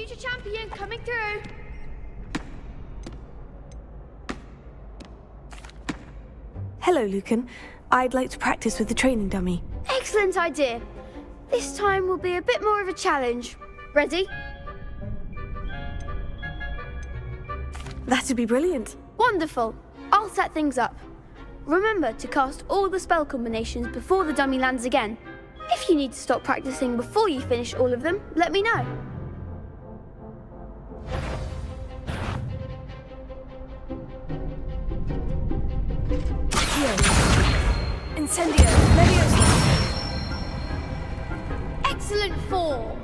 Future champion coming through. Hello, Lucan. I'd like to practice with the training dummy. Excellent idea. This time will be a bit more of a challenge. Ready? That'd be brilliant. Wonderful. I'll set things up. Remember to cast all the spell combinations before the dummy lands again. If you need to stop practicing before you finish all of them, let me know. Incendio, Leviosa. Excellent form.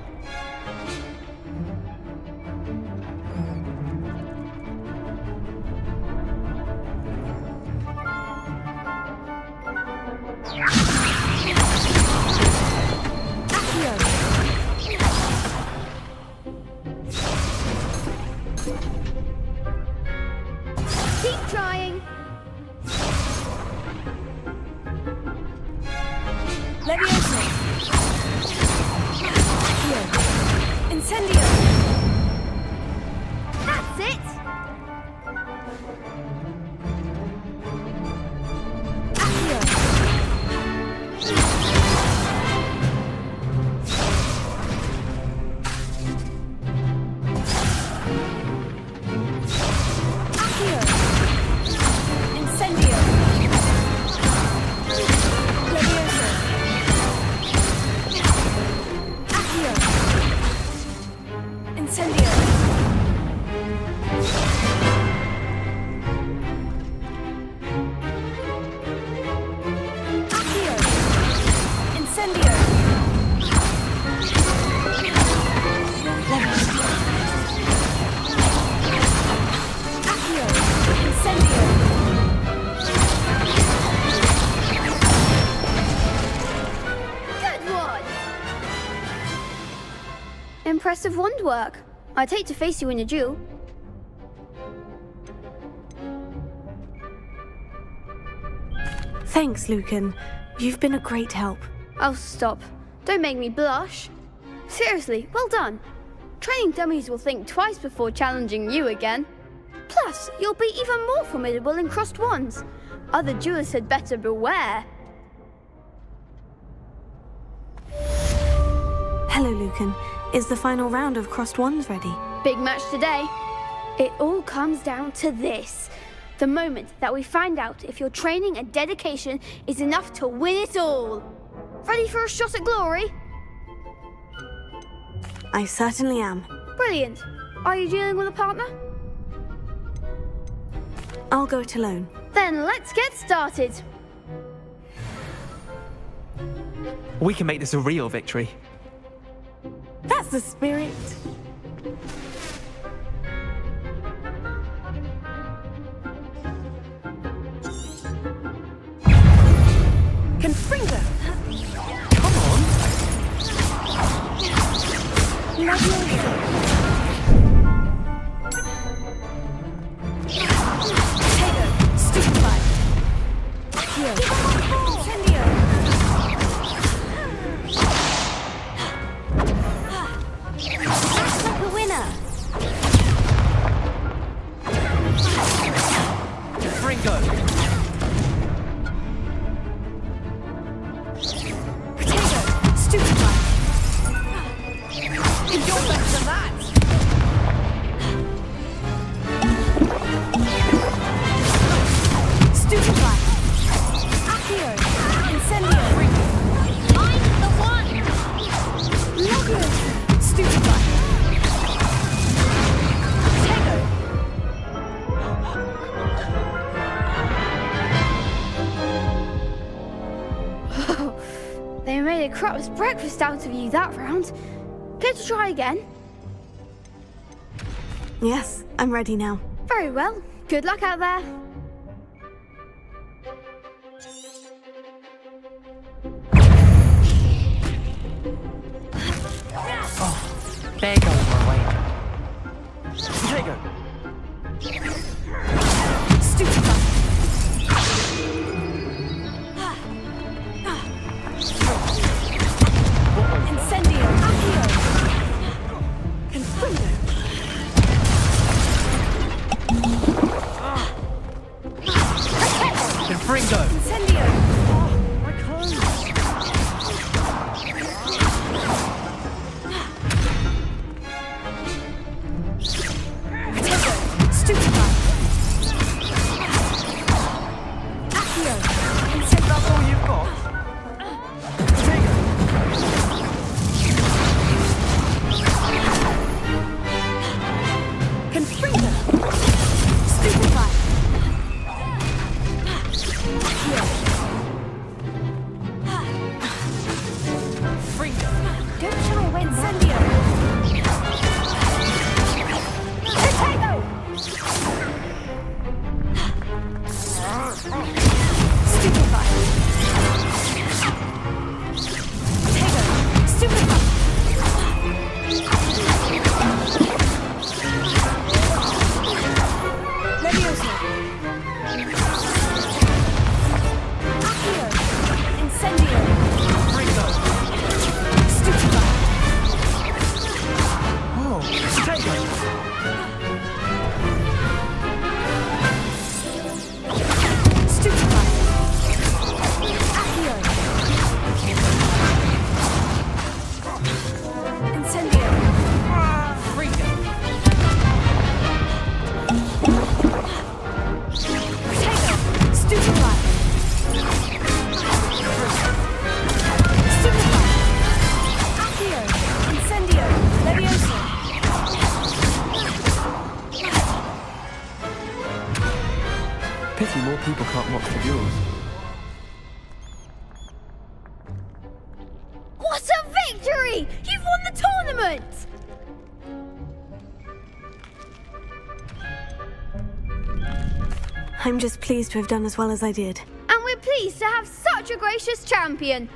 Keep trying. Leviosa. Incendio. That's it. Impressive wand work. I'd hate to face you in a duel. Thanks, Lucan. You've been a great help. Oh, stop. Don't make me blush. Seriously, well done. Training dummies will think twice before challenging you again. Plus, you'll be even more formidable in crossed wands. Other duelists had better beware. Hello, Lucan. Is the final round of crossed wands ready? Big match today. It all comes down to this. The moment that we find out if your training and dedication is enough to win it all. Ready for a shot at glory? I certainly am. Brilliant. Are you dealing with a partner? I'll go it alone. Then let's get started. We can make this a real victory. That's the spirit. Confringo. Come on! Leviosa. Potato. Stupefy. Here. Incendio. Act like a winner. Fringo! Potato. Stupefy. You're better than that! Stupefy. Accio. Incendio. I'm the one! Leviosa. Stupefy. Potato. They made a crap's breakfast out of you that round. Care to try again? Yes, I'm ready now. Very well. Good luck out there. There goes my wager. Potato! Stupefy. Incendio. Accio. Confringo. Confringo! Incendio! My clothes! Potato! Stupefy! Accio! Incendio! That's all you've got? Potato! Confringo! Stupefy! Accio! Fringo! Don't shy away, Incendio! Potato! Stupefy! Potato! Stupefy! Levioso! Accio! Incendio! Fringo! Stupefy! Oh, potato! Stupefy! Accio! Incendio! Fringo! Potato! Stupefy! Stupefy! Accio! Incendio! Levioso! Pity more people can't watch the duels. What a victory! You've won the tournament! I'm just pleased to have done as well as I did. And we're pleased to have such a gracious champion.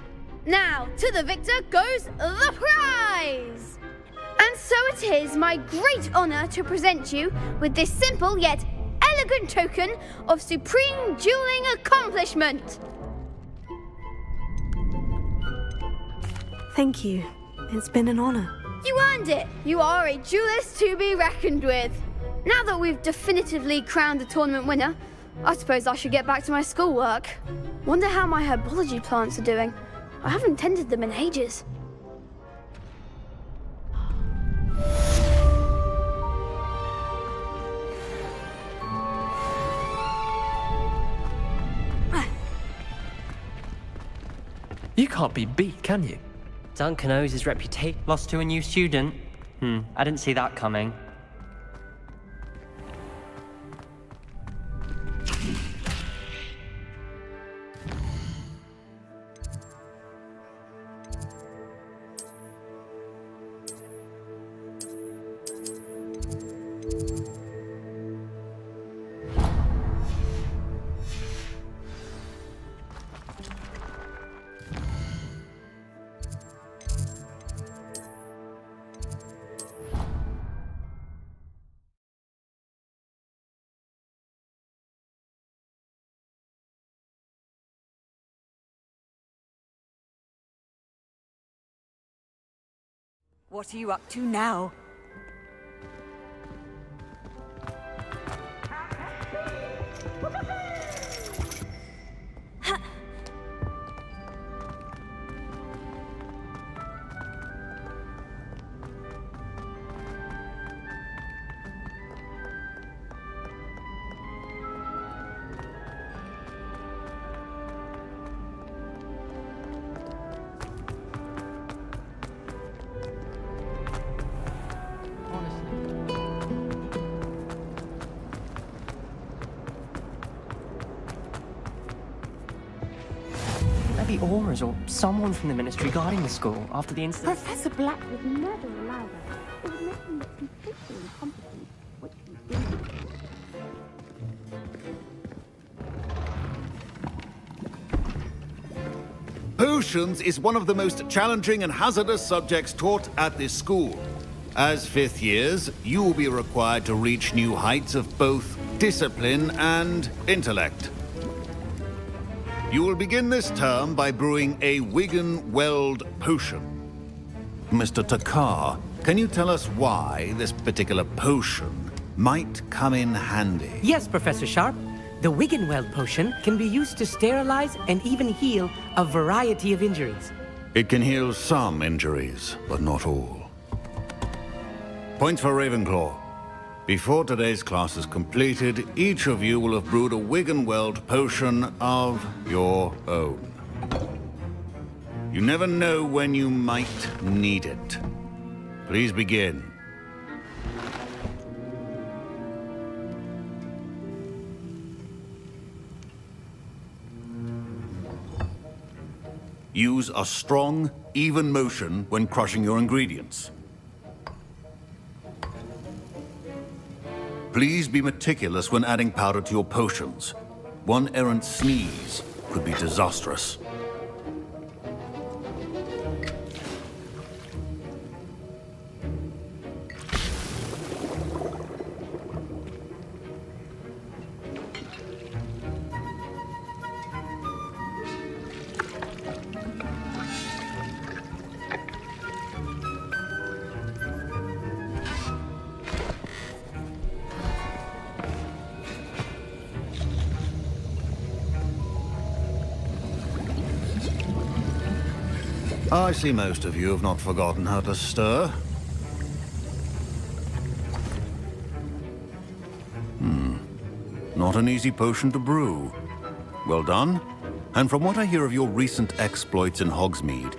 Now, to the victor goes the prize! And so it is my great honour to present you with this simple yet elegant token of supreme dueling accomplishment. Thank you. It's been an honor. You earned it. You are a duelist to be reckoned with. Now that we've definitively crowned the tournament winner, I suppose I should get back to my schoolwork. Wonder how my herbology plants are doing. I haven't tended them in ages. You can't be beat, can you? Duncan owes his reputation lost to a new student. I didn't see that coming. What are you up to now? Maybe Auras or someone from the ministry guarding the school after the incident. Professor Black would never allow that. It would make him look completely incompetent, which he didn't. Potions is one of the most challenging and hazardous subjects taught at this school. As fifth years, you will be required to reach new heights of both discipline and intellect. You will begin this term by brewing a Wigan Weld potion. Mr. Takar, can you tell us why this particular potion might come in handy? Yes, Professor Sharp. The Wiggenweld potion can be used to sterilize and even heal a variety of injuries. It can heal some injuries, but not all. Points for Ravenclaw. Before today's class is completed, each of you will have brewed a Wiggenweld potion of your own. You never know when you might need it. Please begin. Use a strong, even motion when crushing your ingredients. Please be meticulous when adding powder to your potions. One errant sneeze could be disastrous. I see most of you have not forgotten how to stir. Not an easy potion to brew. Well done. And from what I hear of your recent exploits in Hogsmeade,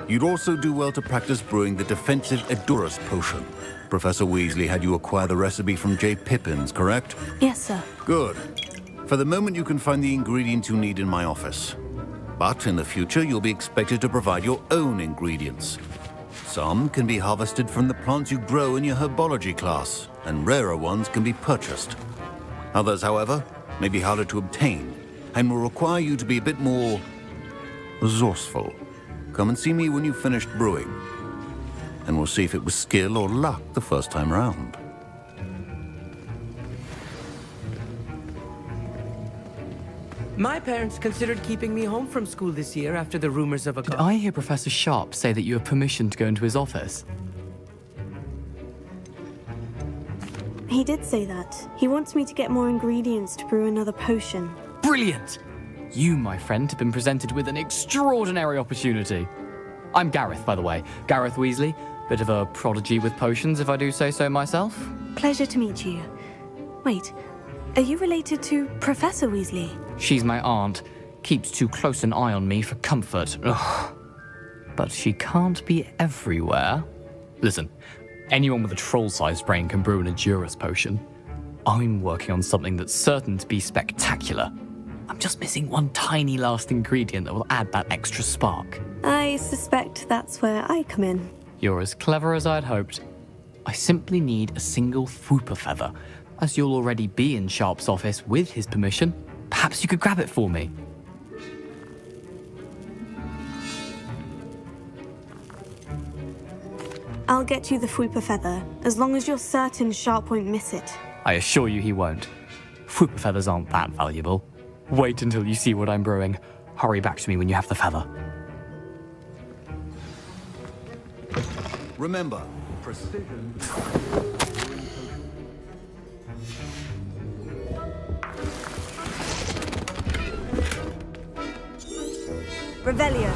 you'd also do well to practice brewing the defensive Edurus potion. Professor Weasley had you acquire the recipe from J. Pippin's, correct? Yes, sir. Good. For the moment, you can find the ingredients you need in my office. But in the future, you'll be expected to provide your own ingredients. Some can be harvested from the plants you grow in your herbology class, and rarer ones can be purchased. Others, however, may be harder to obtain, and will require you to be a bit more resourceful. Come and see me when you've finished brewing, and we'll see if it was skill or luck the first time round. My parents considered keeping me home from school this year after the rumors of a... Did I hear Professor Sharp say that you have permission to go into his office? He did say that. He wants me to get more ingredients to brew another potion. Brilliant! You, my friend, have been presented with an extraordinary opportunity. I'm Gareth, by the way. Gareth Weasley. Bit of a prodigy with potions, if I do say so myself. Pleasure to meet you. Wait, are you related to Professor Weasley? She's my aunt. Keeps too close an eye on me for comfort. Ugh. But she can't be everywhere. Listen, anyone with a troll-sized brain can brew an Edurus potion. I'm working on something that's certain to be spectacular. I'm just missing one tiny last ingredient that will add that extra spark. I suspect that's where I come in. You're as clever as I'd hoped. I simply need a single Fwooper feather. As you'll already be in Sharp's office with his permission, perhaps you could grab it for me. I'll get you the Fwooper feather, as long as you're certain Sharp won't miss it. I assure you he won't. Fwooper feathers aren't that valuable. Wait until you see what I'm brewing. Hurry back to me when you have the feather. Remember, precision. Revelio.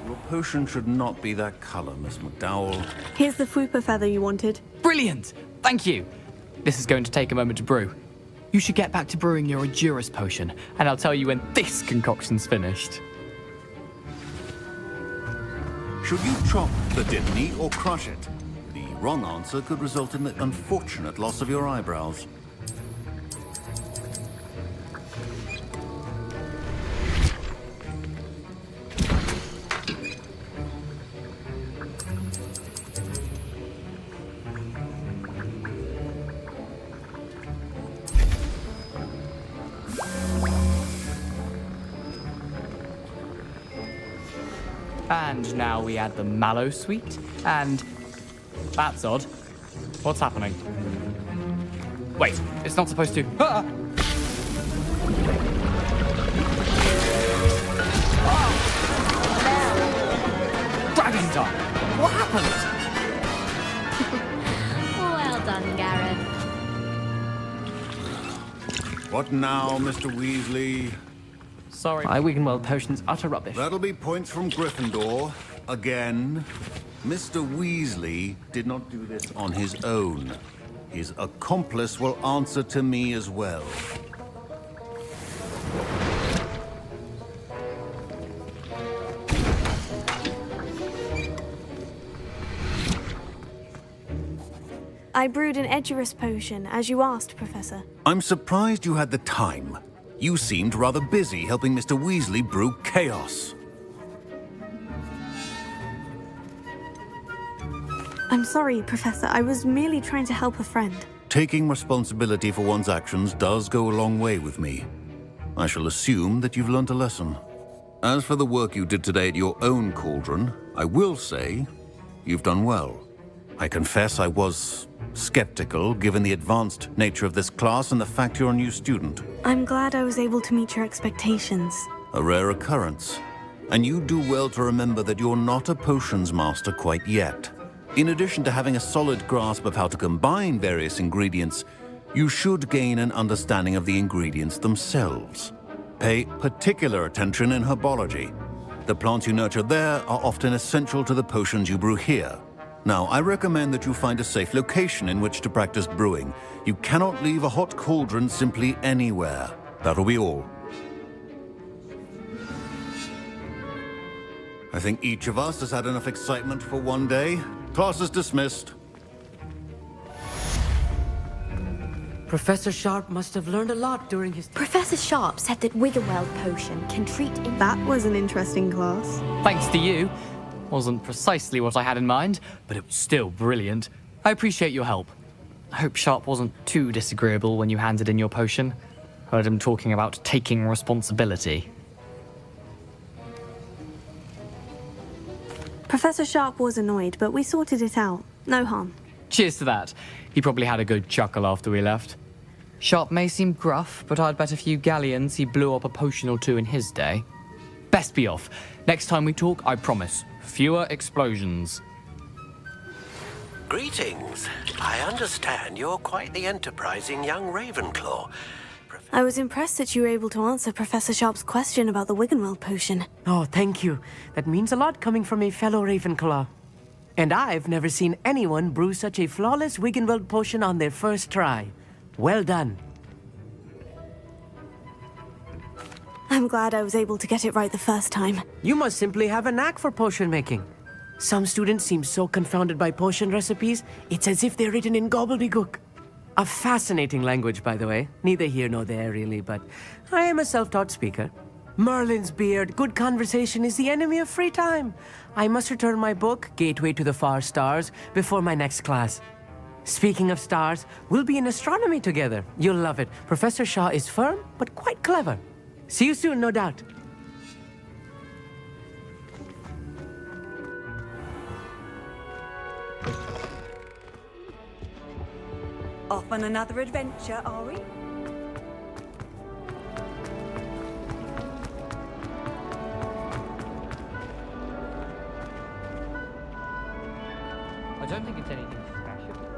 Your potion should not be that color, Miss McDowell. Here's the Fwooper feather you wanted. Brilliant! Thank you! This is going to take a moment to brew. You should get back to brewing your Edurus potion, and I'll tell you when this concoction's finished. Should you chop the Dittany or crush it? The wrong answer could result in the unfortunate loss of your eyebrows. And now we add the mallow sweet, and... That's odd. What's happening? Wait, it's not supposed to... Ah! Dragon Dog! What happened? Well done, Garrett. What now, Mr. Weasley? Sorry. My Wiggenweld potion's utter rubbish. That'll be points from Gryffindor. Again. Mr. Weasley did not do this on his own. His accomplice will answer to me as well. I brewed an Edurus potion, as you asked, Professor. I'm surprised you had the time. You seemed rather busy helping Mr. Weasley brew chaos. I'm sorry, Professor. I was merely trying to help a friend. Taking responsibility for one's actions does go a long way with me. I shall assume that you've learnt a lesson. As for the work you did today at your own cauldron, I will say you've done well. I confess I was skeptical, given the advanced nature of this class and the fact you're a new student. I'm glad I was able to meet your expectations. A rare occurrence. And you do well to remember that you're not a potions master quite yet. In addition to having a solid grasp of how to combine various ingredients, you should gain an understanding of the ingredients themselves. Pay particular attention in herbology. The plants you nurture there are often essential to the potions you brew here. Now, I recommend that you find a safe location in which to practice brewing. You cannot leave a hot cauldron simply anywhere. That'll be all. I think each of us has had enough excitement for one day. Class is dismissed. Professor Sharp must have learned a lot during his... Professor Sharp said that Wiggenweld potion can treat... That was an interesting class. Thanks to you. Wasn't precisely what I had in mind, but it was still brilliant. I appreciate your help. I hope Sharp wasn't too disagreeable when you handed in your potion. Heard him talking about taking responsibility. Professor Sharp was annoyed, but we sorted it out. No harm. Cheers to that. He probably had a good chuckle after we left. Sharp may seem gruff, but I'd bet a few galleons he blew up a potion or two in his day. Best be off. Next time we talk, I promise, fewer explosions. Greetings. I understand you're quite the enterprising young Ravenclaw. I was impressed that you were able to answer Professor Sharp's question about the Wiggenweld potion. Oh, thank you. That means a lot coming from a fellow Ravenclaw. And I've never seen anyone brew such a flawless Wiggenweld potion on their first try. Well done. I'm glad I was able to get it right the first time. You must simply have a knack for potion making. Some students seem so confounded by potion recipes, it's as if they're written in gobbledygook. A fascinating language, by the way. Neither here nor there, really, but I am a self-taught speaker. Merlin's beard, good conversation is the enemy of free time. I must return my book, Gateway to the Far Stars, before my next class. Speaking of stars, we'll be in astronomy together. You'll love it. Professor Shaw is firm, but quite clever. See you soon, no doubt. Off on another adventure, are we? I don't think it's anything special.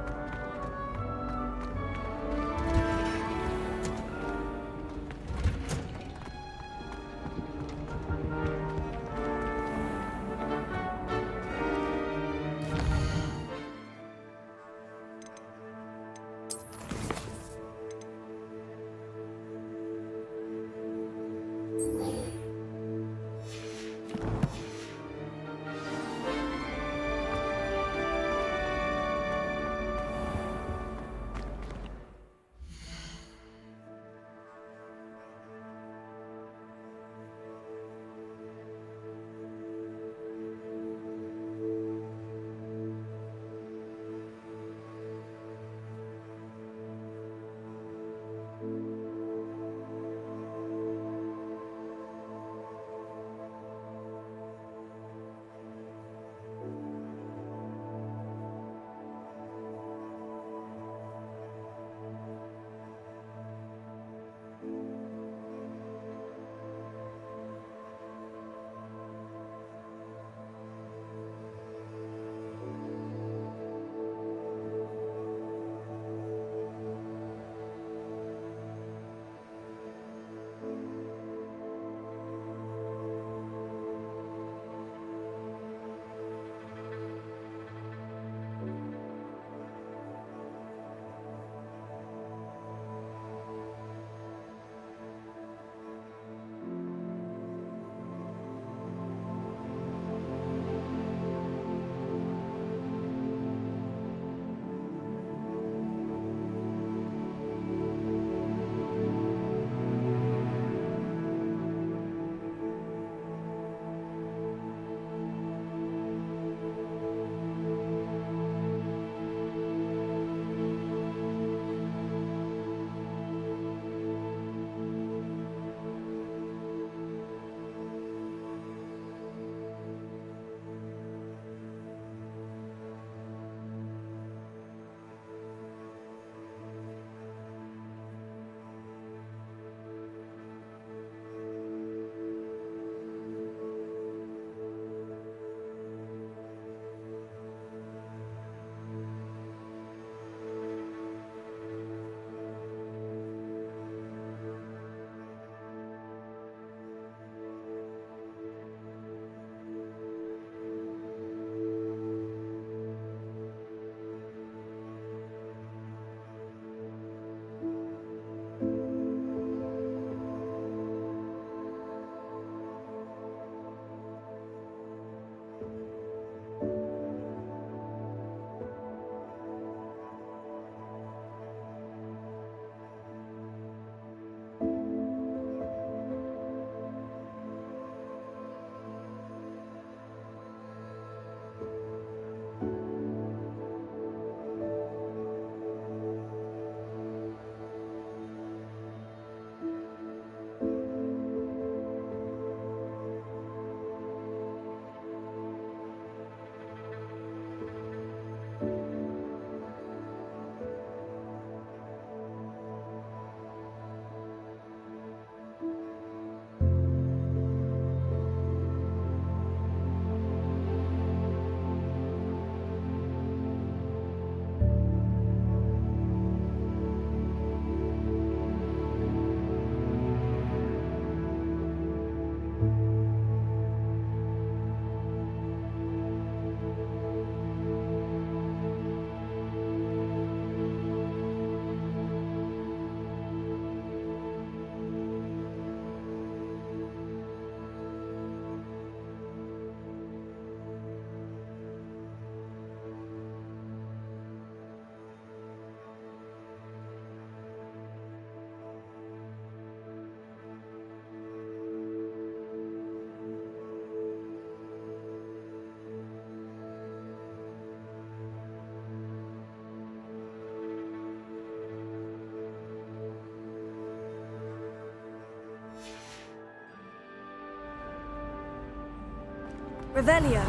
Revelio.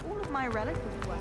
All of my relatives were.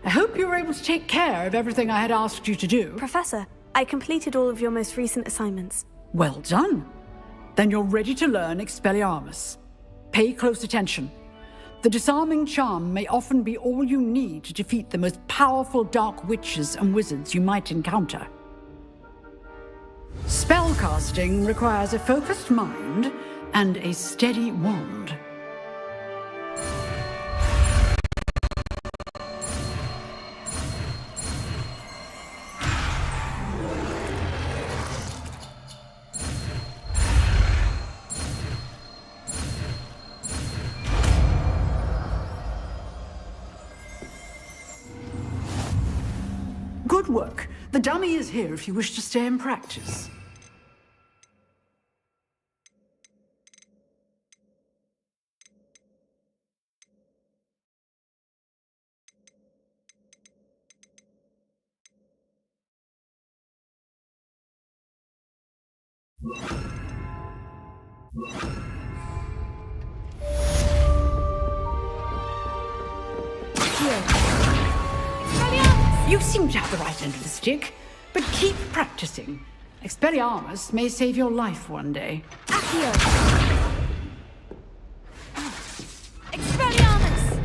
I hope you were able to take care of everything I had asked you to do. Professor, I completed all of your most recent assignments. Well done. Then you're ready to learn Expelliarmus. Pay close attention. The disarming charm may often be all you need to defeat the most powerful dark witches and wizards you might encounter. Spellcasting requires a focused mind and a steady wand. Good work. The dummy is here if you wish to stay and practice. You seem to have the right end of the stick, but keep practicing. Expelliarmus may save your life one day. Accio! Expelliarmus!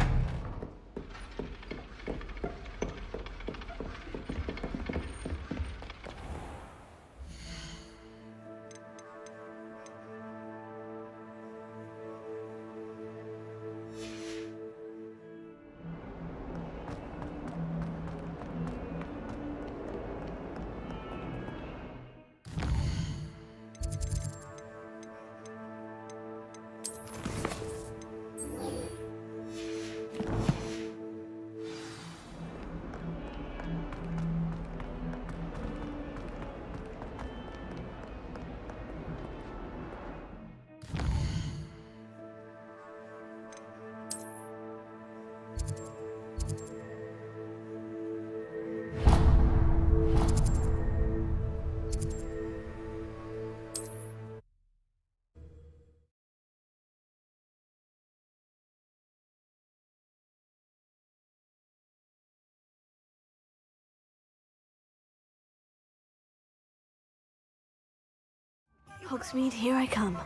Hogsmeade, here I come.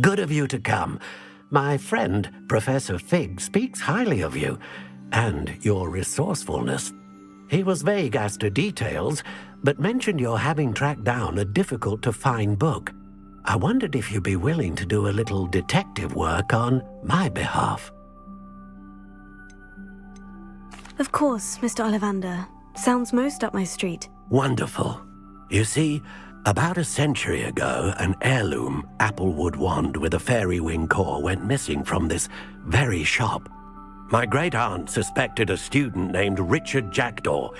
Good of you to come. My friend, Professor Fig, speaks highly of you and your resourcefulness. He was vague as to details, but mentioned your having tracked down a difficult-to-find book. I wondered if you'd be willing to do a little detective work on my behalf. Of course, Mr. Ollivander. Sounds most up my street. Wonderful. You see, about a century ago, an heirloom applewood wand with a fairy wing core went missing from this very shop. My great-aunt suspected a student named Richard Jackdaw.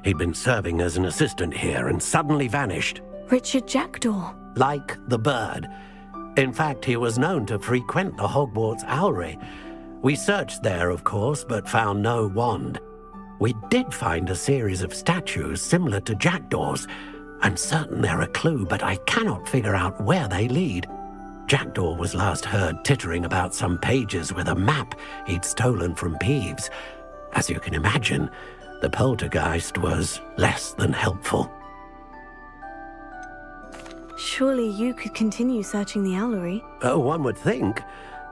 He'd been serving as an assistant here and suddenly vanished. Richard Jackdaw. Like the bird. In fact, he was known to frequent the Hogwarts Owlery. We searched there, of course, but found no wand. We did find a series of statues similar to Jackdaw's. I'm certain they're a clue, but I cannot figure out where they lead. Jackdaw was last heard tittering about some pages with a map he'd stolen from Peeves. As you can imagine, the poltergeist was less than helpful. Surely you could continue searching the owlery. Oh, one would think.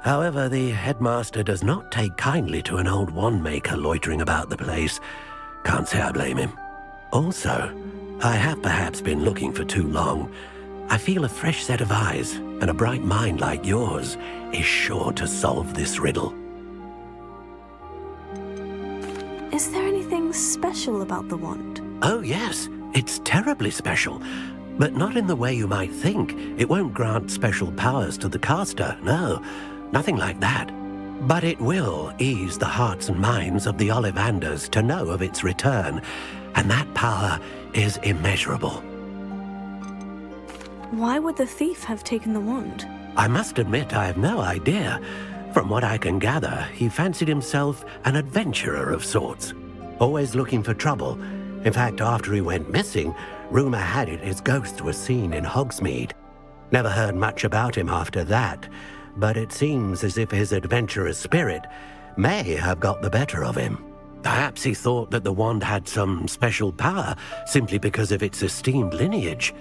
However, the headmaster does not take kindly to an old wand-maker loitering about the place. Can't say I blame him. Also, I have perhaps been looking for too long. I feel a fresh set of eyes, and a bright mind like yours is sure to solve this riddle. Is there anything special about the wand? Oh, yes. It's terribly special. But not in the way you might think. It won't grant special powers to the caster, no. Nothing like that. But it will ease the hearts and minds of the Ollivanders to know of its return, and that power is immeasurable. Why would the thief have taken the wand? I must admit I have no idea. From what I can gather, he fancied himself an adventurer of sorts, always looking for trouble. In fact, after he went missing, rumor had it his ghost was seen in Hogsmeade. Never heard much about him after that, but it seems as if his adventurous spirit may have got the better of him. Perhaps he thought that the wand had some special power simply because of its esteemed lineage.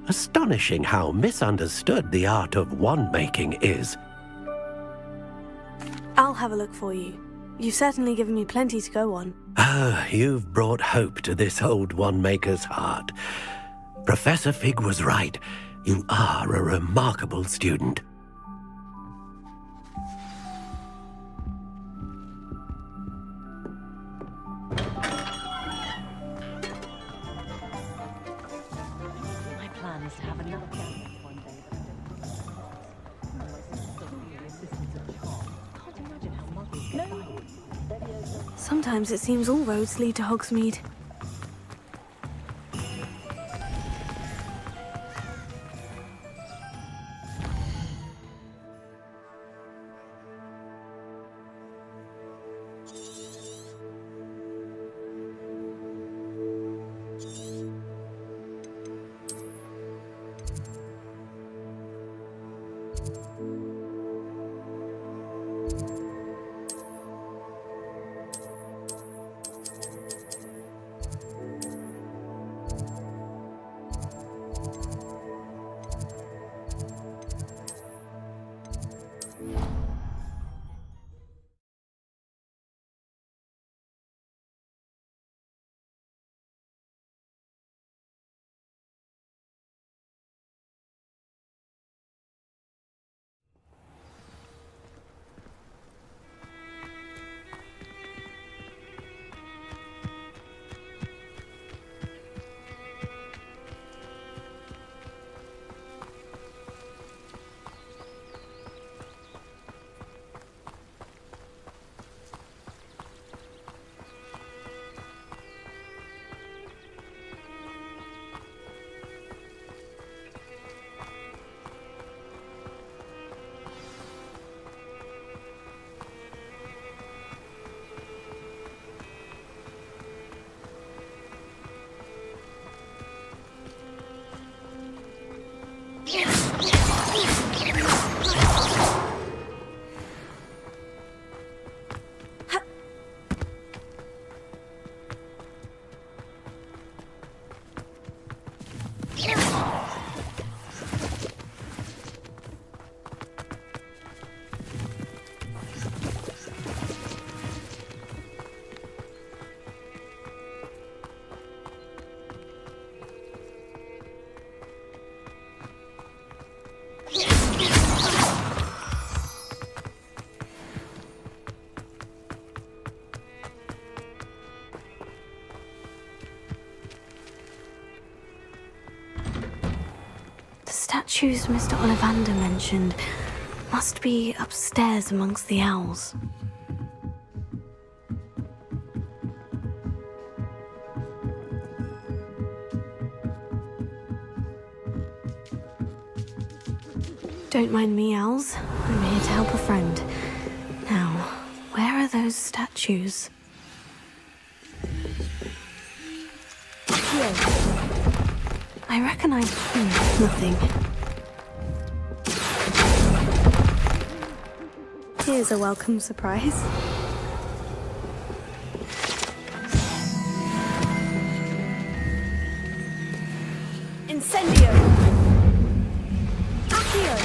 Astonishing how misunderstood the art of wand-making is. I'll have a look for you. You've certainly given me plenty to go on. Ah, you've brought hope to this old wand-maker's heart. Professor Fig was right. You are a remarkable student. My plan is to have another gathering one day. Can't imagine how muggles get by. Sometimes it seems all roads lead to Hogsmeade. Statues Mr. Ollivander mentioned must be upstairs amongst the owls. Don't mind me, owls. I'm here to help a friend. Now, where are those statues? Here. I reckon nothing. Here's a welcome surprise. Incendio! Accio!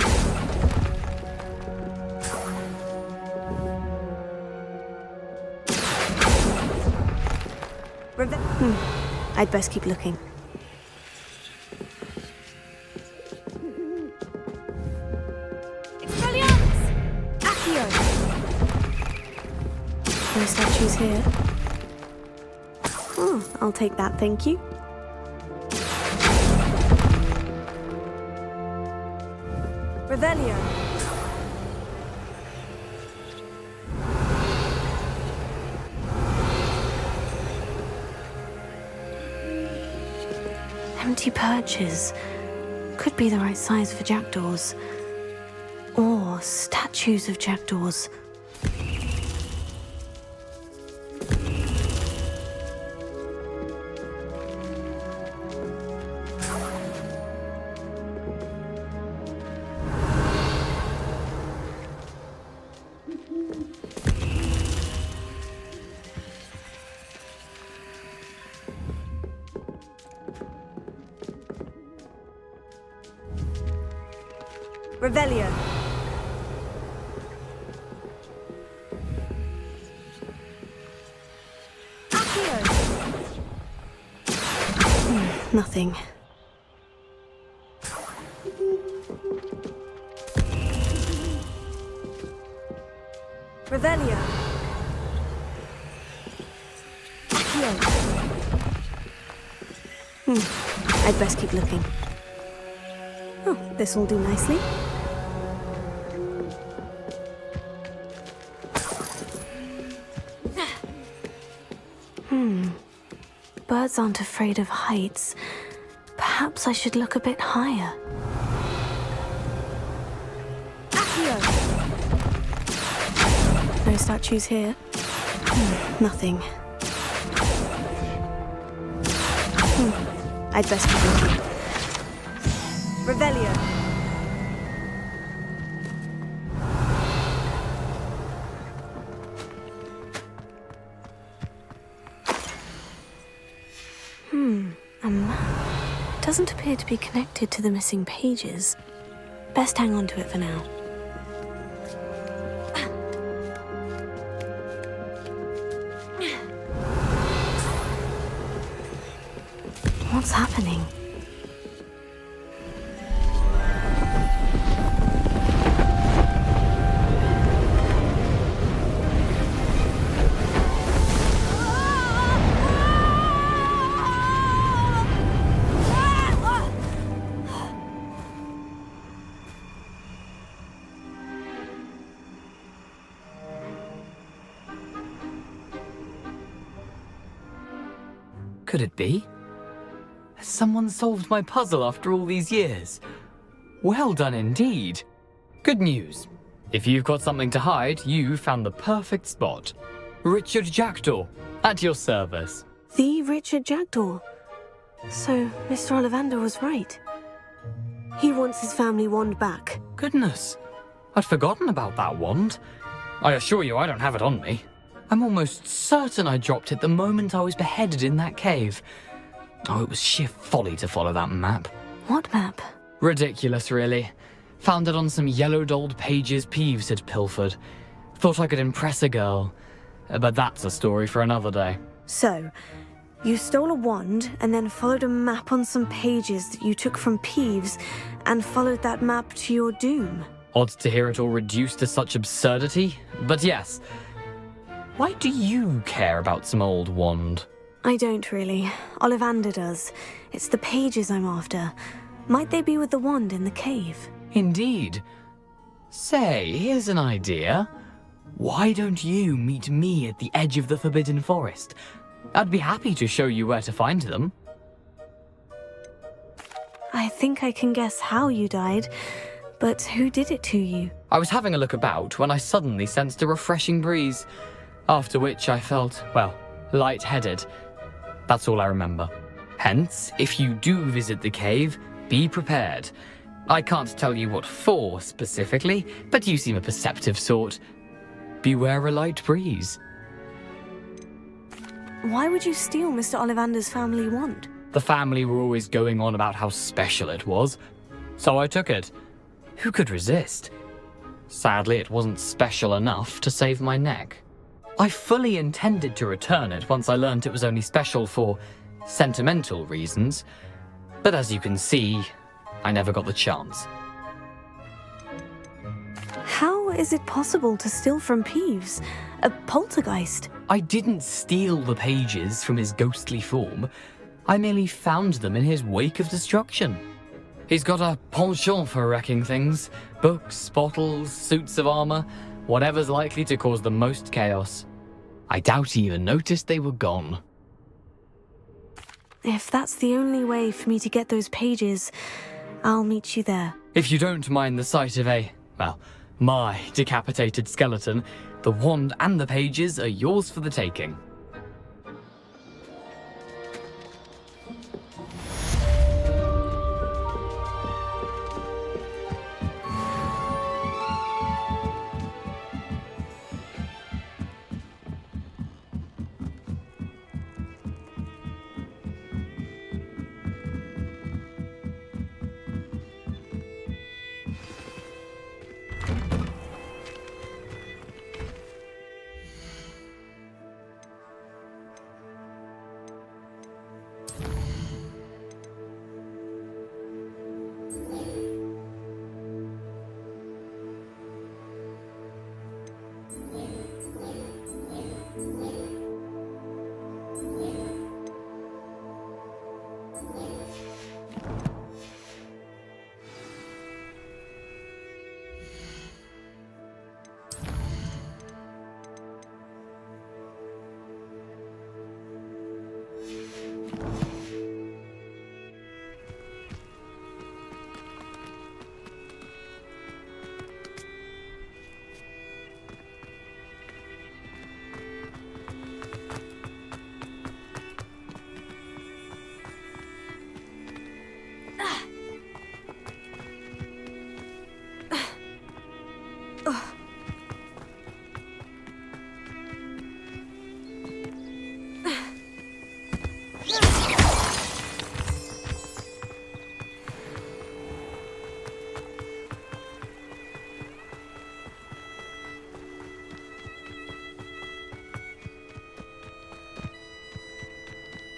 I'd best keep looking. Expelliarmus! Accio! No statues here. Oh, I'll take that, thank you. Revelio! Empty perches. Could be the right size for jackdaws. Or statues of jackdaws. Revelio! Accio! Nothing. Revelio! Accio! I'd best keep looking. Oh, this'll do nicely. Birds aren't afraid of heights. Perhaps I should look a bit higher. Accio! No statues here. Nothing. I'd best keep looking. Revelio! A map. Doesn't appear to be connected to the missing pages. Best hang on to it for now. What's happening? Could it be? Has someone solved my puzzle after all these years? Well done indeed. Good news. If you've got something to hide, you found the perfect spot. Richard Jackdaw, at your service. The Richard Jackdaw. So, Mr. Ollivander was right. He wants his family wand back. Goodness, I'd forgotten about that wand. I assure you I don't have it on me. I'm almost certain I dropped it the moment I was beheaded in that cave. Oh, it was sheer folly to follow that map. What map? Ridiculous, really. Found it on some yellowed old pages Peeves had pilfered. Thought I could impress a girl. But that's a story for another day. So, you stole a wand and then followed a map on some pages that you took from Peeves and followed that map to your doom. Odd to hear it all reduced to such absurdity, but yes. Why do you care about some old wand? I don't really. Ollivander does. It's the pages I'm after. Might they be with the wand in the cave? Indeed. Say, here's an idea. Why don't you meet me at the edge of the Forbidden Forest? I'd be happy to show you where to find them. I think I can guess how you died, but who did it to you? I was having a look about when I suddenly sensed a refreshing breeze, after which I felt, well, lightheaded. That's all I remember. Hence, if you do visit the cave, be prepared. I can't tell you what for specifically, but you seem a perceptive sort. beware a light breeze. Why would you steal Mr. Ollivander's family wand? The family were always going on about how special it was, so I took it. Who could resist? Sadly, it wasn't special enough to save my neck. I fully intended to return it once I learned it was only special for sentimental reasons, but as you can see, I never got the chance. How is it possible to steal from Peeves? A poltergeist? I didn't steal the pages from his ghostly form. I merely found them in his wake of destruction. He's got a penchant for wrecking things. Books, bottles, suits of armor, whatever's likely to cause the most chaos. I doubt he even noticed they were gone. If that's the only way for me to get those pages, I'll meet you there. If you don't mind the sight of my decapitated skeleton, the wand and the pages are yours for the taking.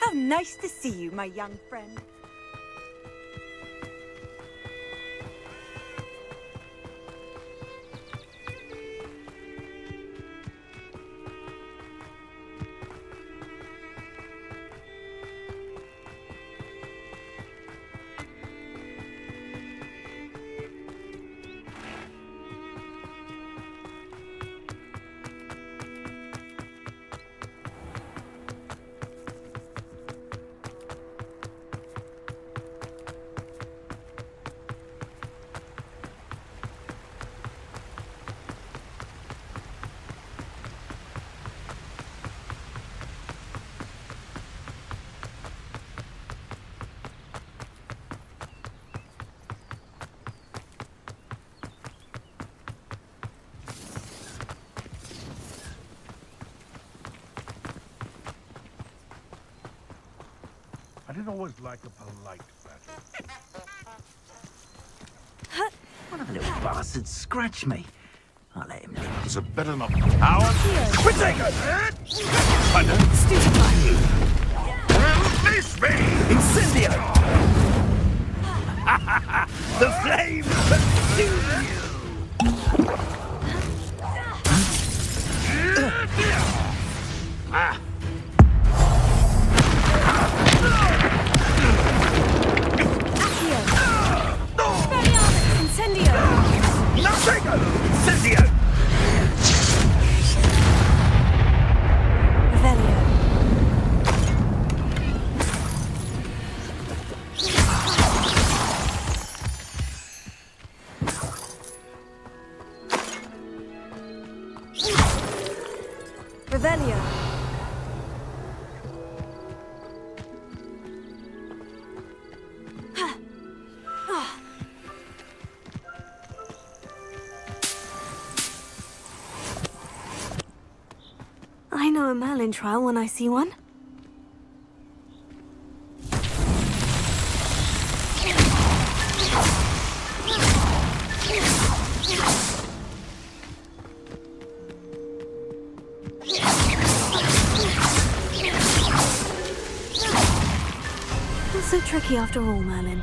How nice to see you, my young friend. I didn't always like a polite fashion. One of the little bastards scratched me. I'll let him live. It's a better not coward. Quit taking it! Release me! Incendio! The flames consume you! know a Merlin trial when I see one. Not so tricky after all, Merlin.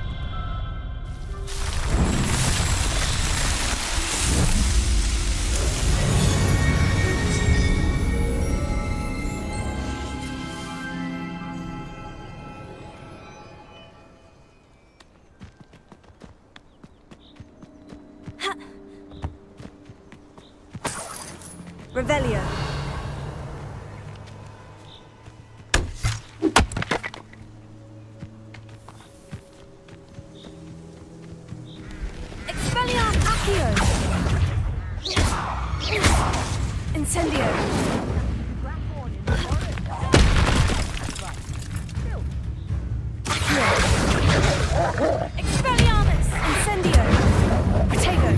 Revelio. Expelliarm Accio. Incendio. Accio. Expelliarmus. Incendio. Protego.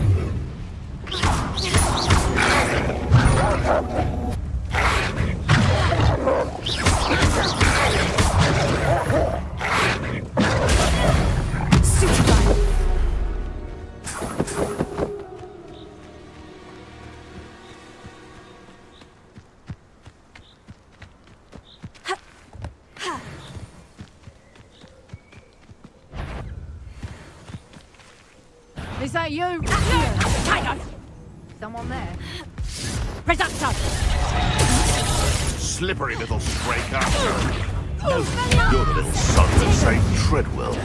Is that you? Potatoes! Someone there? Reducto! Slippery little stray cat. You're the little son of St. Treadwell.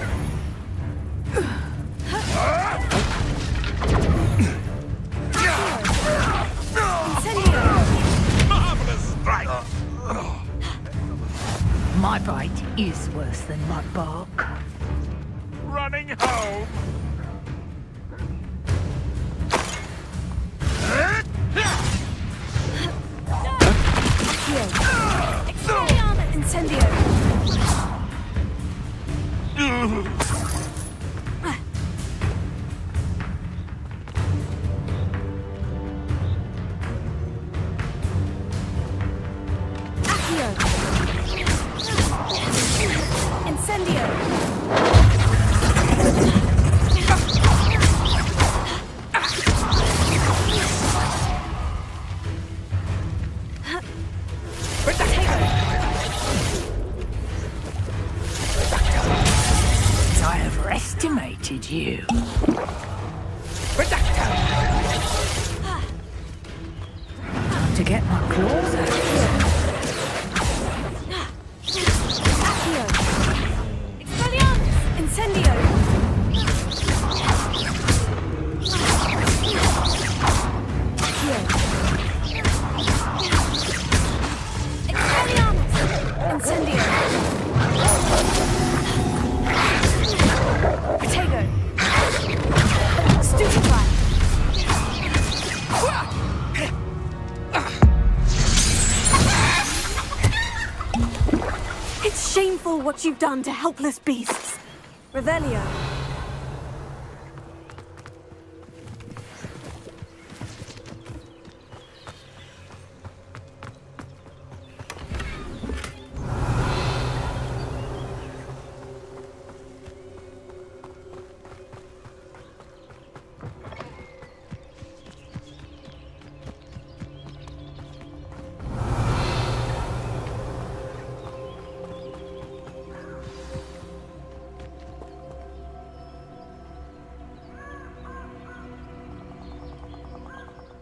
Marvelous strike! My bite is worse than mud bark. Running home! Incendio. Accio. Incendio. I have estimated you. Reducto! To get my claws out. Accio. Expelliarmus. Incendio. Accio. Expelliarmus. Incendio. Protego. Stupefy. It's shameful what you've done to helpless beasts. Revelio.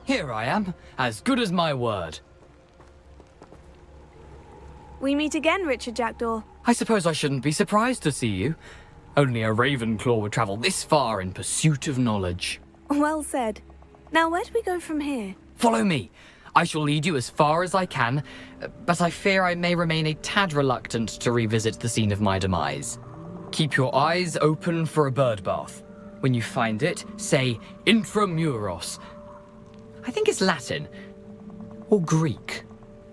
Here I am, as good as my word. We meet again, Richard Jackdaw. I suppose I shouldn't be surprised to see you. Only a Ravenclaw would travel this far in pursuit of knowledge. Well said. Now, where do we go from here? Follow me. I shall lead you as far as I can, but I fear I may remain a tad reluctant to revisit the scene of my demise. Keep your eyes open for a bird bath. When you find it, say Intramuros. I think it's Latin. Or Greek.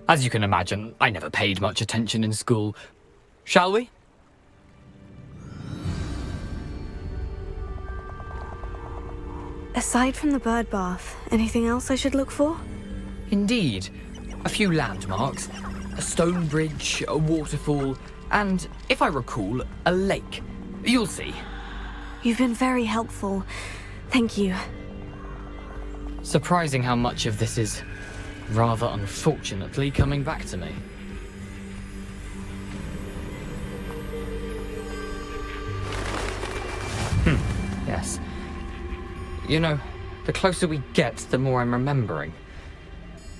As you can imagine, I never paid much attention in school. Shall we? Aside from the bird bath, anything else I should look for? Indeed. a few landmarks, a stone bridge, a waterfall, and, if I recall, a lake. You'll see. You've been very helpful. Thank you. Surprising how much of this is, rather unfortunately, coming back to me. Yes. You know, the closer we get, the more I'm remembering.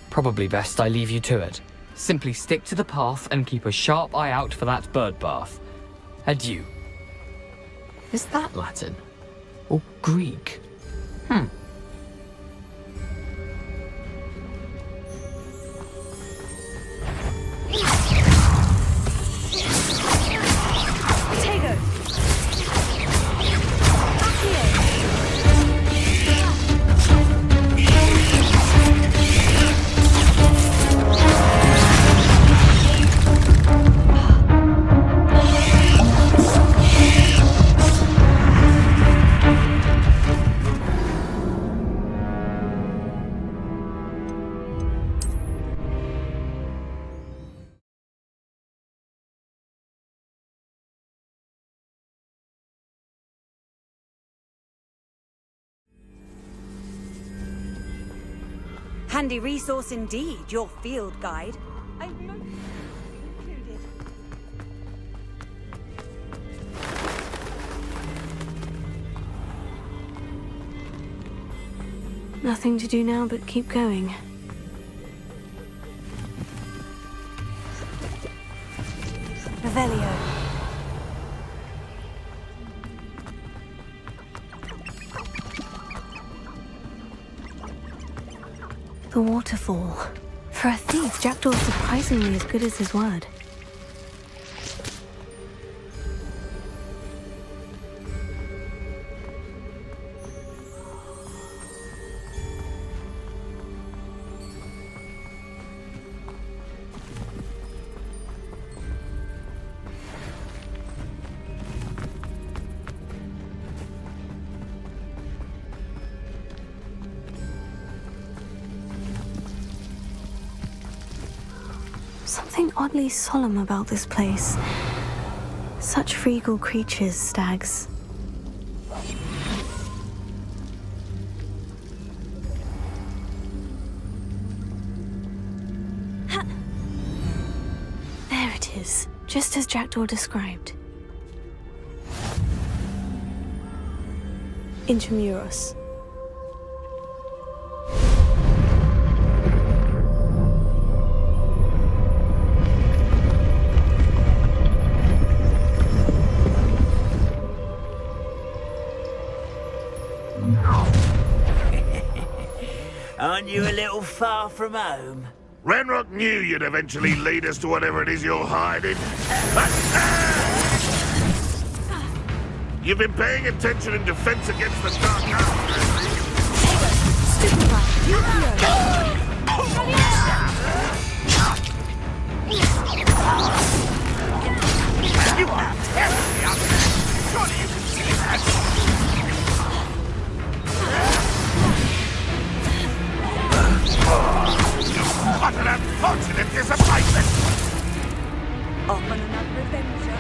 Probably best I leave you to it. Simply stick to the path and keep a sharp eye out for that bird bath. Adieu. Is that Latin? Or Greek? Handy resource indeed, your field guide. I've noticed included. Nothing to do now but keep going. Revelio. The waterfall. For a thief, Jackdaw's surprisingly as good as his word. Something oddly solemn about this place. Such regal creatures, stags. Ha! There it is, just as Jackdaw described. Intramuros. Aren't you a little far from home? Ranrock knew you'd eventually lead us to whatever it is you're hiding. You've been paying attention in defense against the Dark Arts. You are terribly out there. Surely you can see that. What an unfortunate disappointment! Off on another adventure,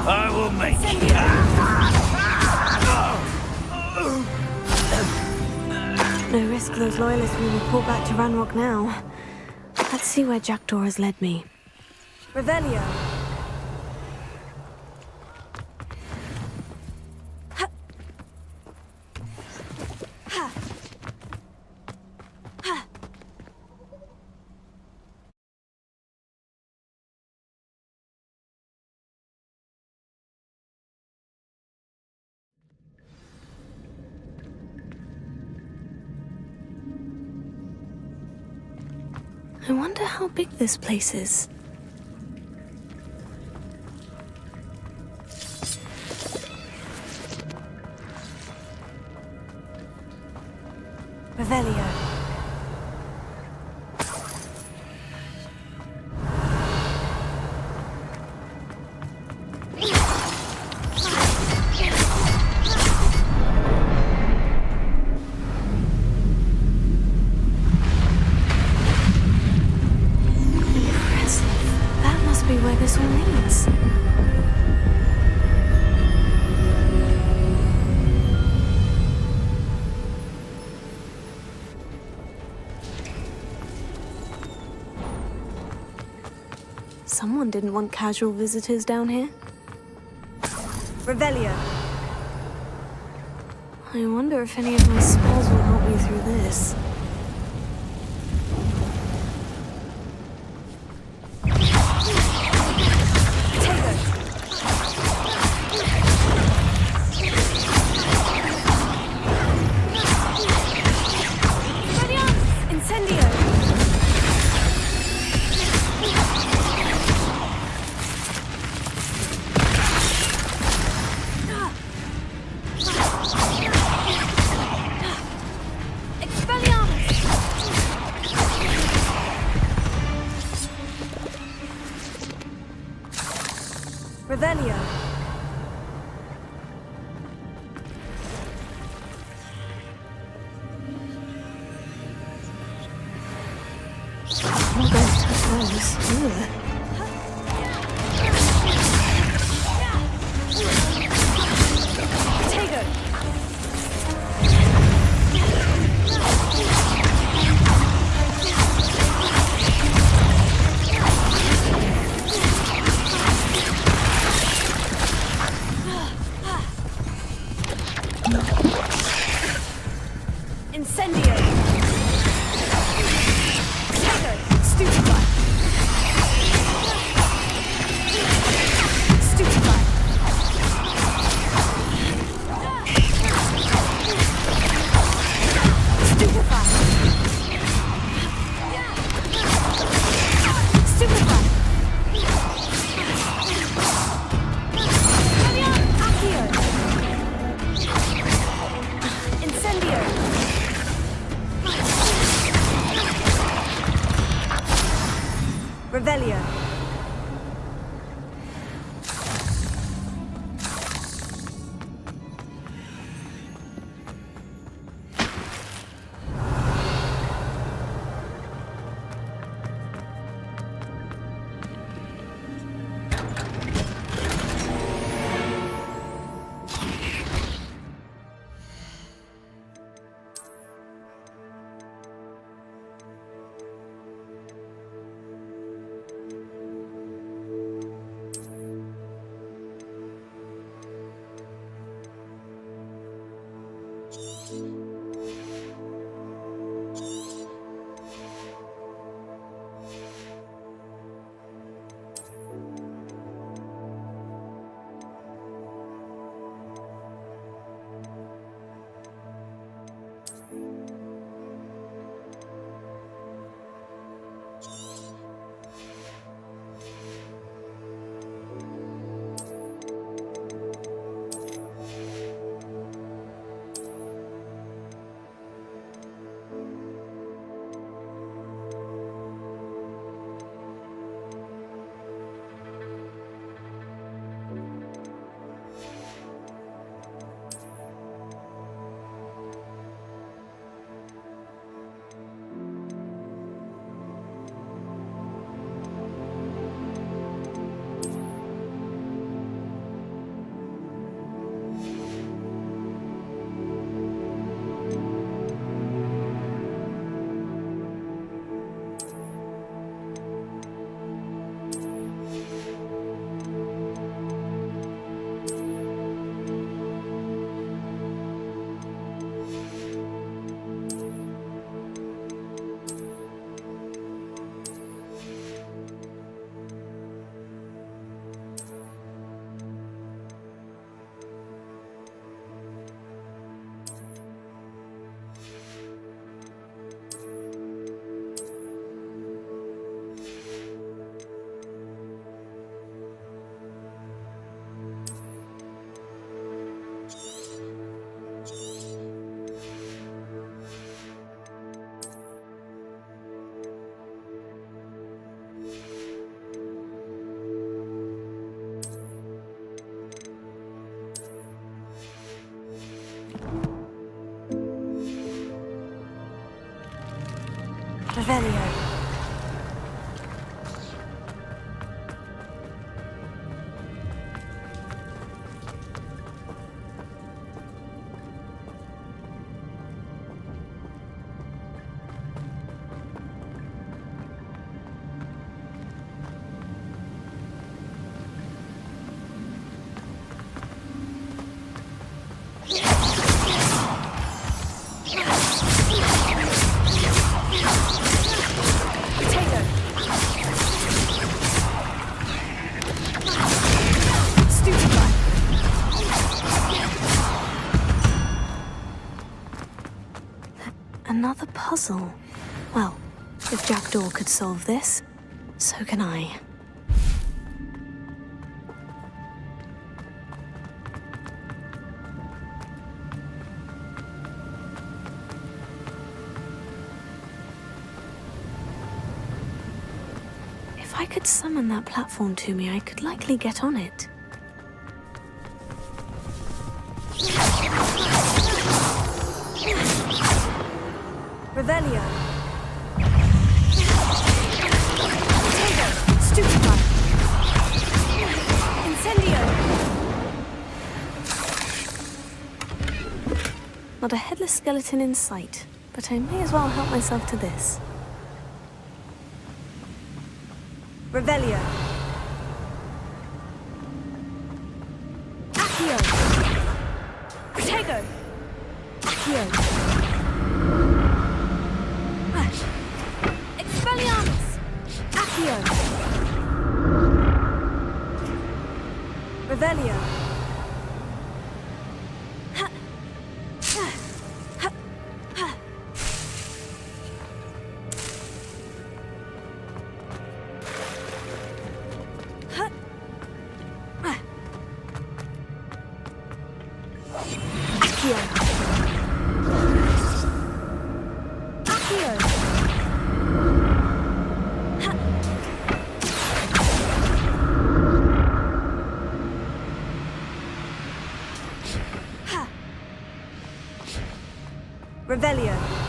I will make No risk those loyalists will report back to Ranrock now. Let's see where Jackdaw has led me. Revelio. I wonder how big this place is. Revelio. Someone didn't want casual visitors down here. Revelio. I wonder if any of my spells will help me through this. Revelio. I'm not going to touch those. Ugh. Revelio. Revelio. Another puzzle. Well, if Jackdaw could solve this, so can I. If I could summon that platform to me, I could likely get on it. Revelio. Stupefy. Incendio. Not a headless skeleton in sight, but I may as well help myself to this. Revelio. Accio. Protego. Accio. Expelliarmus! Accio! Revelio! Revelio.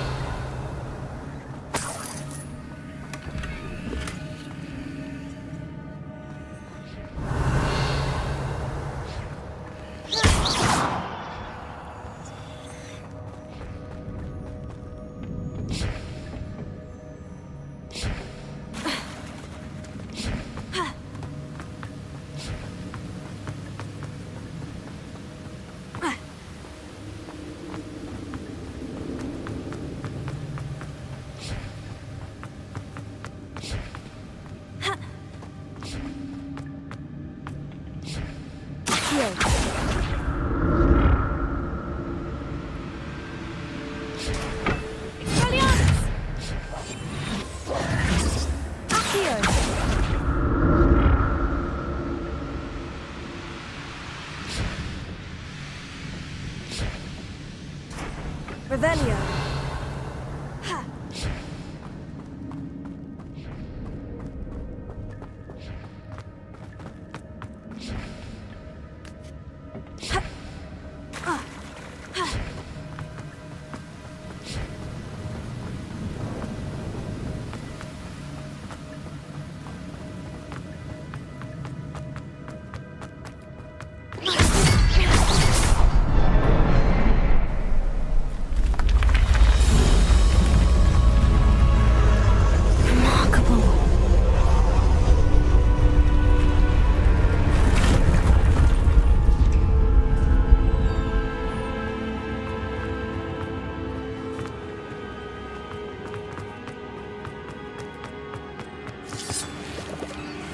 Revelio. Ha. Ha. Ah. Ha.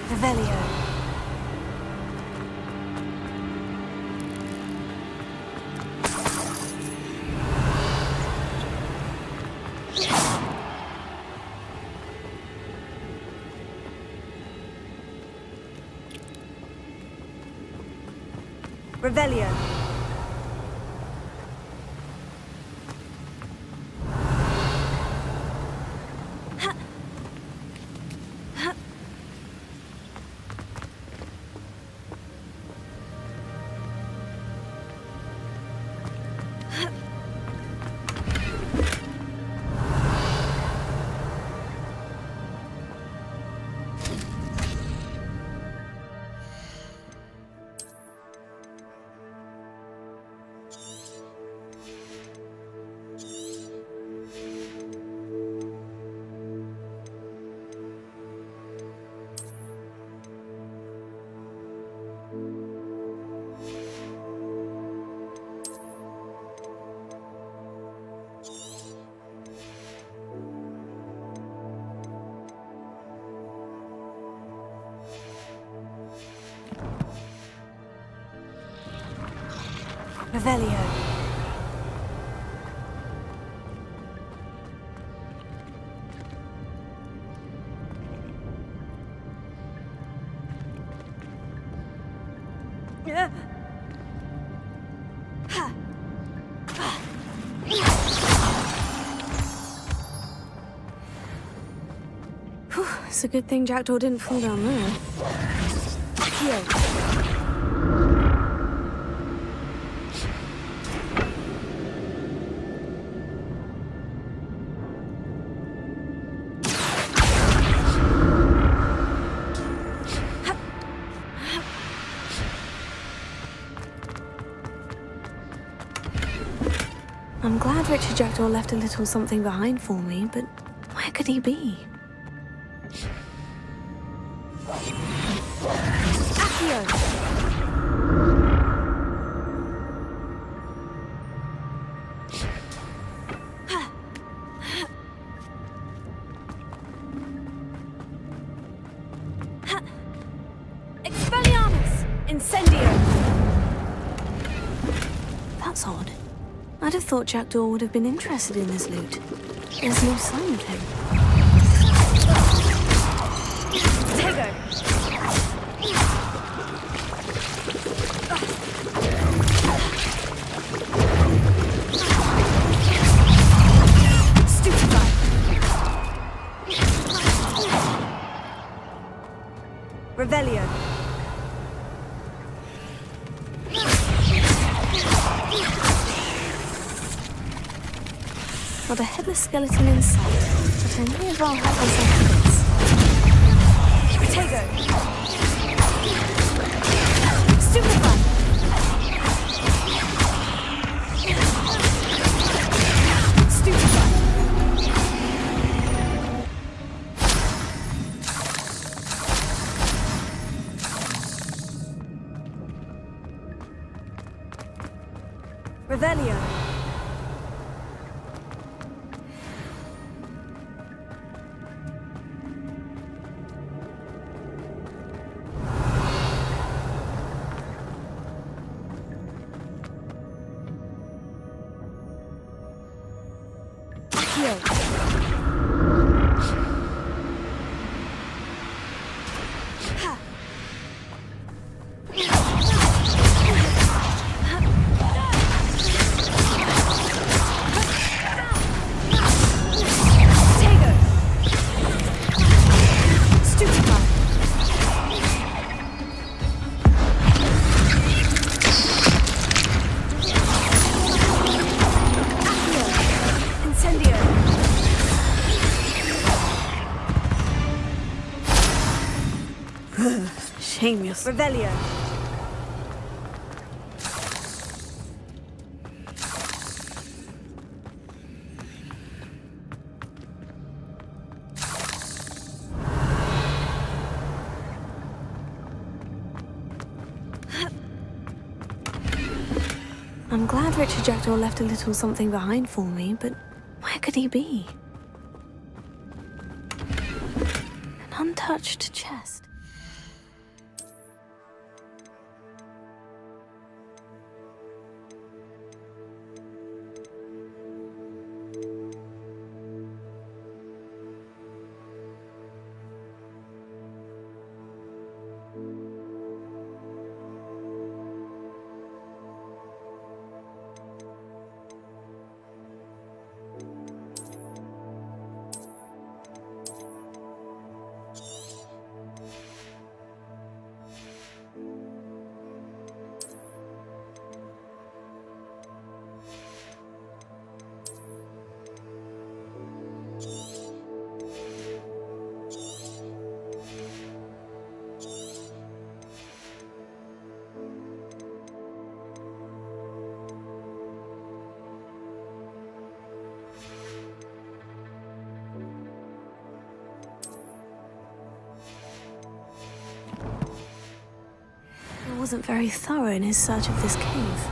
Revelio. Revelio. Revelio. It's a good thing Jackdaw didn't fall down there. Accio. I'm glad Richard Jackdaw left a little something behind for me, but where could he be? Accio! Expelliarmus! Incendio! That's odd. I'd have thought Jackdaw would have been interested in this loot. There's no sign of him. Tego! Stupefy! Revelio! Not a headless skeleton in sight, but I may as well have myself this. Protego! Stupefy! Stupefy! Revelio! Shameless. Revelio. I'm glad Richard Jackdaw left a little something behind for me, but where could he be? An untouched chest. Wasn't very thorough in his search of this cave.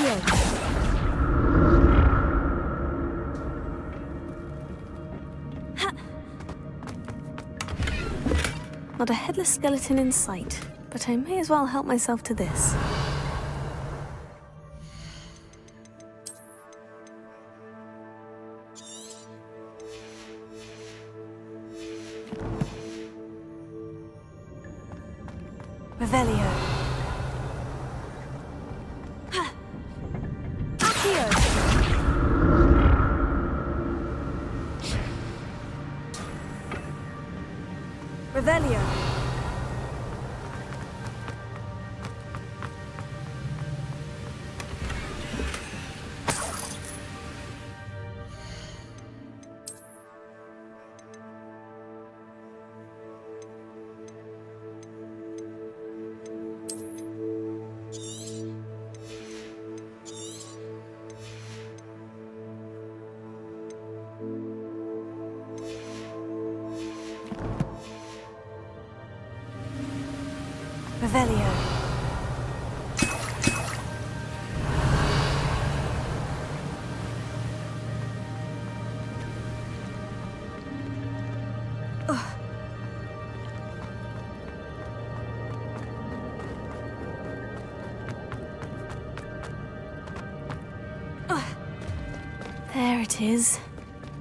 Accio. Not a headless skeleton in sight, but I may as well help myself to this. Revelio. Accio. Revelio. Revelio. There it is.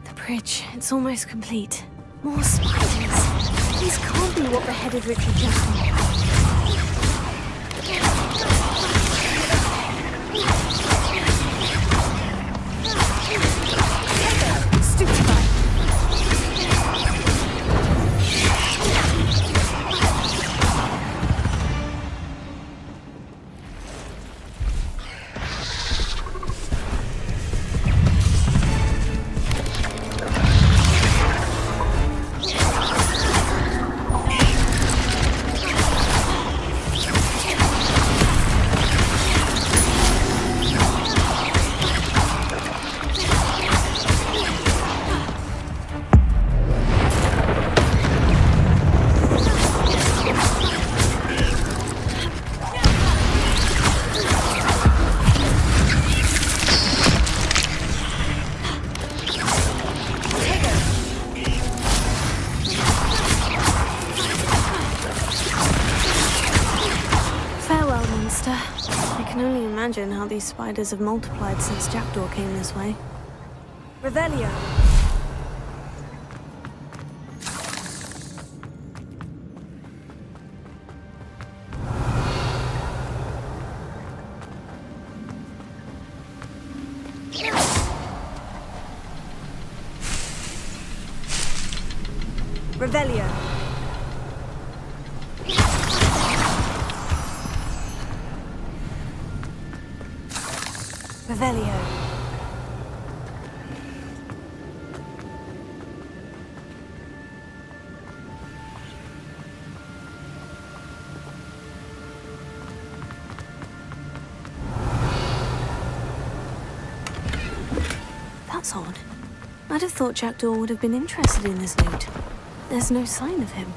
The bridge. It's almost complete. More spiders. These can't be what beheaded Richard Jackson. I can only imagine how these spiders have multiplied since Jackdaw came this way. Revelio. Revelio. Revelio. That's odd. I'd have thought Jackdaw would have been interested in this loot. There's no sign of him.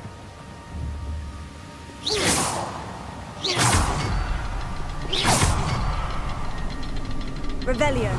Revelio.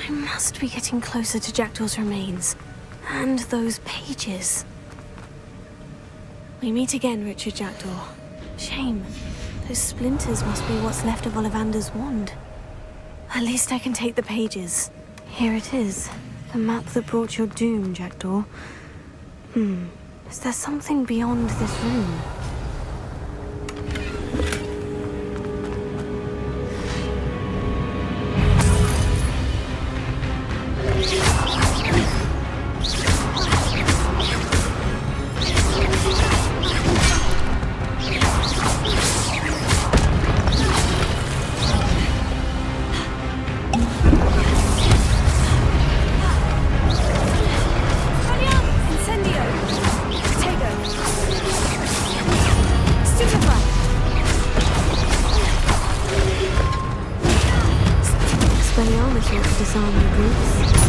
I must be getting closer to Jackdaw's remains. And those pages. We meet again, Richard Jackdaw. Shame. Those splinters must be what's left of Ollivander's wand. At least I can take the pages. Here it is. The map that brought your doom, Jackdaw. Is there something beyond this room? other sort of disarming groups.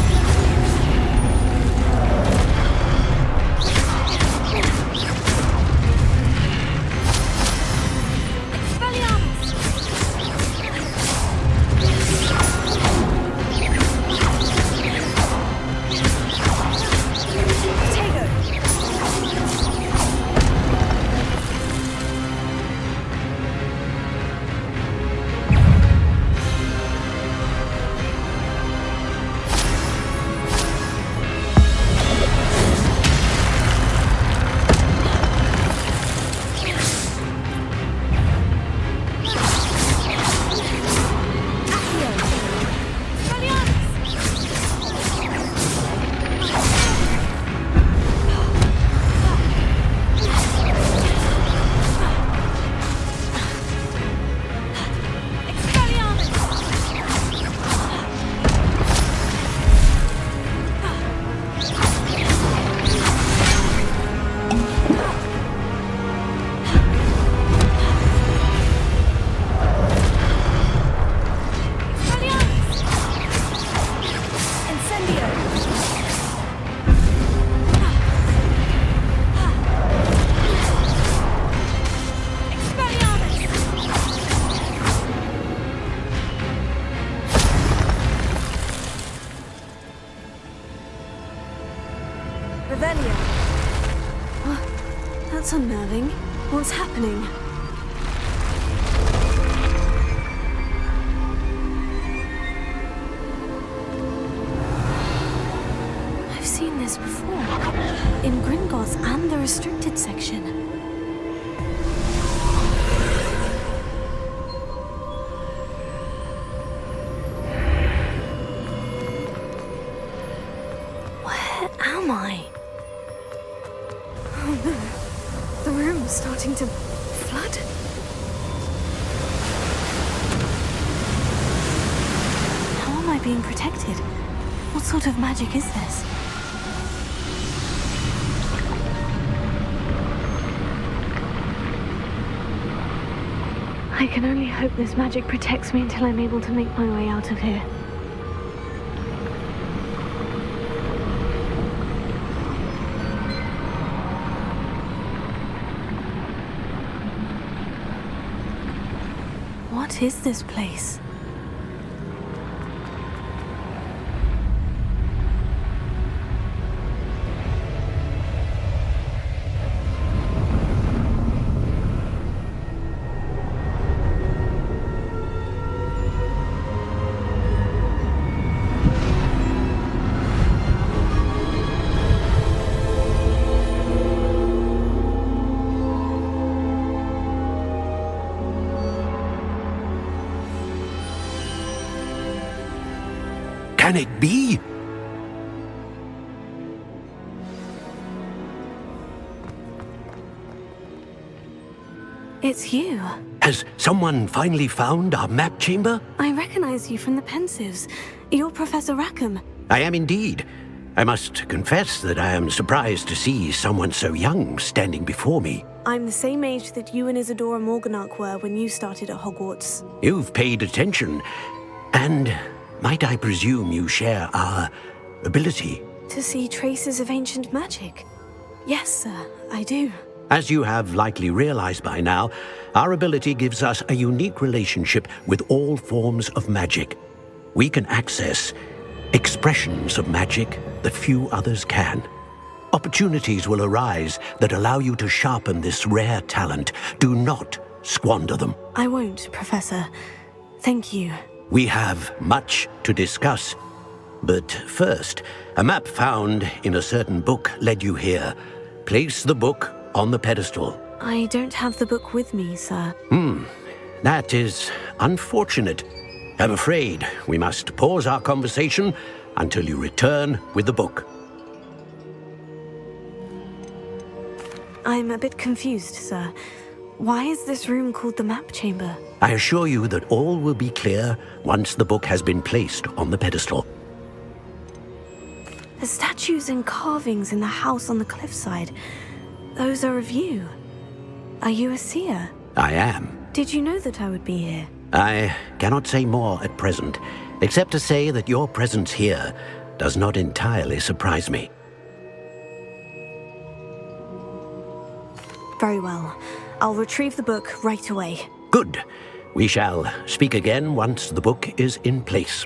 That's unnerving. What's happening? I've seen this before. In Gringotts and the restricted section. Where am I? Oh no. The room's starting to flood. How am I being protected? What sort of magic is this? I can only hope this magic protects me until I'm able to make my way out of here. What is this place? Can it be? It's you. Has someone finally found our map chamber? I recognize you from the Pensives. You're Professor Rackham. I am indeed. I must confess that I am surprised to see someone so young standing before me. I'm the same age that you and Isadora Morganach were when you started at Hogwarts. You've paid attention, and might I presume you share our ability? To see traces of ancient magic? Yes, sir, I do. As you have likely realized by now, our ability gives us a unique relationship with all forms of magic. We can access expressions of magic that few others can. Opportunities will arise that allow you to sharpen this rare talent. Do not squander them. I won't, Professor. Thank you. We have much to discuss. But first, a map found in a certain book led you here. Place the book on the pedestal. I don't have the book with me, sir. That is unfortunate. I'm afraid we must pause our conversation until you return with the book. I'm a bit confused, sir. Why is this room called the map chamber? I assure you that all will be clear once the book has been placed on the pedestal. The statues and carvings in the house on the cliffside, those are of you. Are you a seer? I am. Did you know that I would be here? I cannot say more at present, except to say that your presence here does not entirely surprise me. Very well. I'll retrieve the book right away. Good. We shall speak again once the book is in place.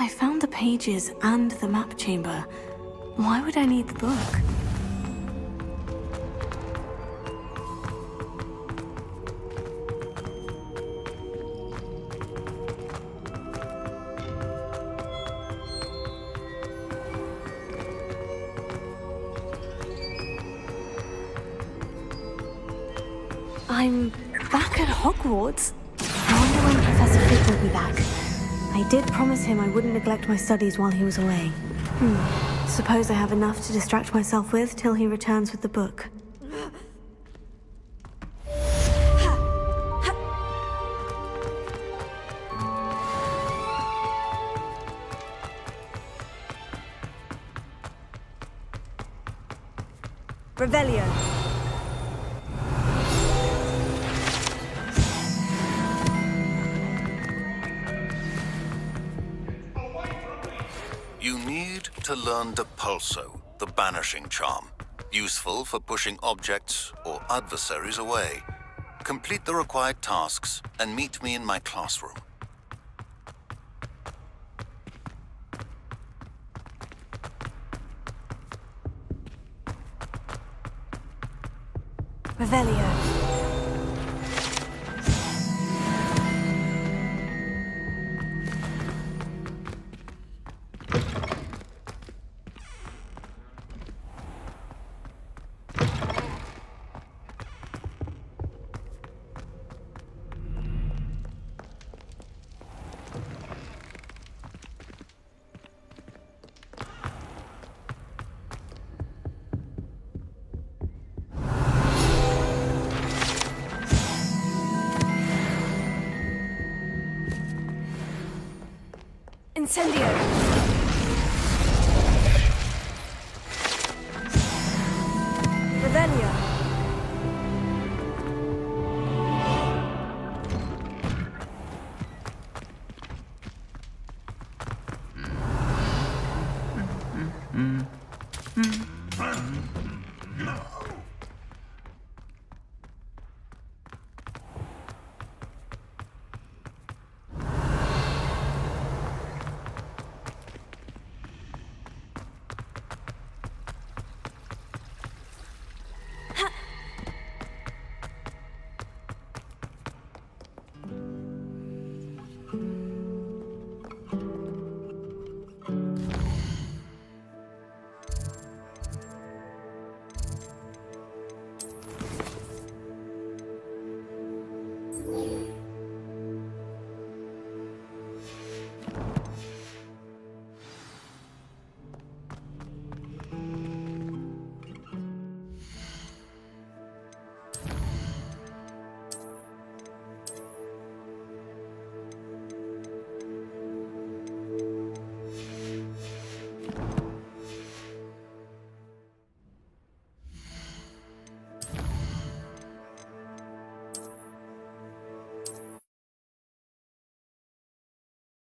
I found the pages and the map chamber. Why would I need the book? I'm back at Hogwarts. I wonder when Professor Fig will be back. I did promise him I wouldn't neglect my studies while he was away. Suppose I have enough to distract myself with till he returns with the book. Revelio. You need to learn Depulso, the banishing charm. Useful for pushing objects or adversaries away. Complete the required tasks and meet me in my classroom. Revelio. Incendio! Revelio!